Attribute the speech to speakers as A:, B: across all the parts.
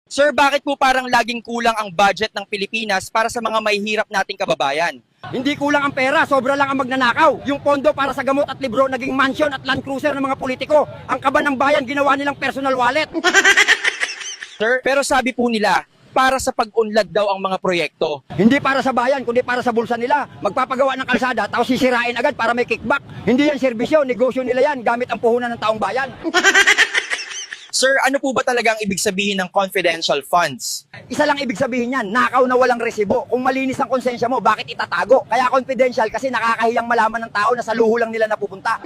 A: Sir, bakit po parang laging kulang ang budget ng Pilipinas para sa mga mahihirap nating kababayan?
B: Hindi kulang ang pera, sobra lang ang magnanakaw. Yung pondo para sa gamot at libro, naging mansion at Land Cruiser ng mga politiko. Ang kaba ng bayan, ginawa nilang personal wallet.
A: Sir, pero sabi po nila, para sa pag-unlad daw ang mga proyekto.
B: Hindi para sa bayan, kundi para sa bulsa nila. Magpapagawa ng kalsada, tapos sisirain agad para may kickback. Hindi yan serbisyo, negosyo nila yan, gamit ang puhunan ng taong bayan.
A: Sir, ano po ba talaga ang ibig sabihin ng confidential funds?
B: Isa lang ibig sabihin yan, nakaw na walang resibo. Kung malinis ang konsensya mo, bakit itatago? Kaya confidential kasi nakakahiyang malaman ng tao na sa luho lang nila napupunta.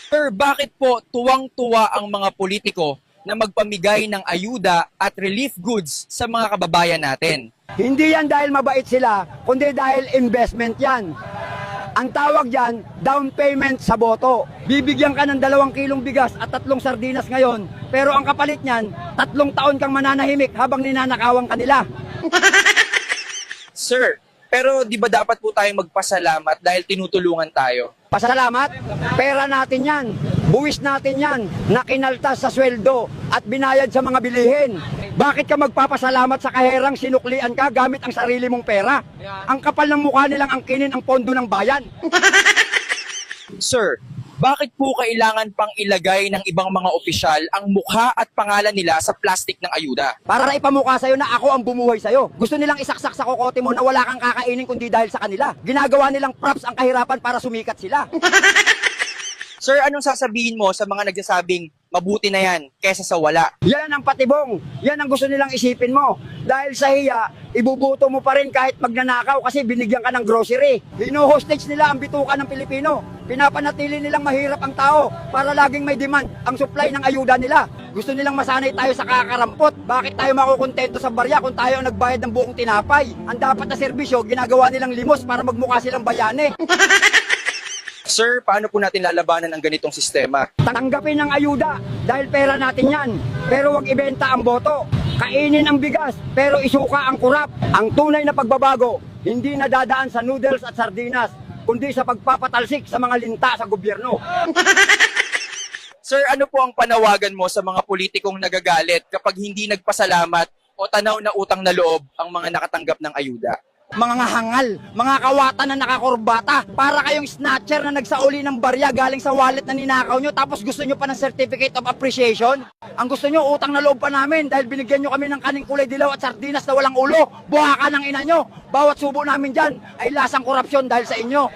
A: Sir, bakit po tuwang-tuwa ang mga politiko na magpamigay ng ayuda at relief goods sa mga kababayan natin?
B: Hindi yan dahil mabait sila, kundi dahil investment yan. Ang tawag dyan, down payment sa boto. Bibigyan ka ng 2 kilong bigas at 3 sardinas ngayon, pero ang kapalit niyan, 3 taon kang mananahimik habang ninanakawan ka nila.
A: Sir, pero di ba dapat po tayong magpasalamat dahil tinutulungan tayo?
B: Pasalamat, pera natin yan, buwis natin yan, na kinaltas sa sweldo at binayad sa mga bilihin. Bakit ka magpapasalamat sa kaherang sinuklian ka gamit ang sarili mong pera? Ang kapal ng mukha nilang angkinin ang pondo ng bayan.
A: Sir, bakit po kailangan pang ilagay ng ibang mga opisyal ang mukha at pangalan nila sa plastic ng ayuda?
B: Para ipamukha sa'yo na ako ang bumuhay sa'yo. Gusto nilang isaksak sa kokote mo na wala kang kakainin kundi dahil sa kanila. Ginagawa nilang props ang kahirapan para sumikat sila.
A: Sir, anong sasabihin mo sa mga nagsasabing mabuti na yan kesa sa wala?
B: Yan ang patibong. Yan ang gusto nilang isipin mo. Dahil sa hiya, ibubuto mo pa rin kahit magnanakaw kasi binigyan ka ng grocery. Hino-hostage nila ang bituka ng Pilipino. Pinapanatili nilang mahirap ang tao para laging may demand ang supply ng ayuda nila. Gusto nilang masanay tayo sa kakarampot. Bakit tayo makukontento sa barya kung tayo ang nagbayad ng buong tinapay? Ang dapat na serbisyo, ginagawa nilang limos para magmukha silang bayani.
A: Sir, paano po natin lalabanan ang ganitong sistema?
B: Tanggapin ng ayuda dahil pera natin yan. Pero wag ibenta ang boto. Kainin ang bigas pero isuka ang kurap. Ang tunay na pagbabago, hindi nadadaan sa noodles at sardinas, kundi sa pagpapatalsik sa mga linta sa gobyerno.
A: Sir, ano po ang panawagan mo sa mga politikong nagagalit kapag hindi nagpasalamat o tanaw na utang na loob ang mga nakatanggap ng ayuda?
B: Mga hangal, mga kawatan na nakakurbata, para kayong snatcher na nagsauli ng barya galing sa wallet na ninakaw nyo tapos gusto nyo pa ng certificate of appreciation. Ang gusto nyo, utang na loob pa namin dahil binigyan nyo kami ng kaning kulay dilaw at sardinas na walang ulo. Buhaka ng ina nyo. Bawat subo namin dyan ay lasang korupsyon dahil sa inyo.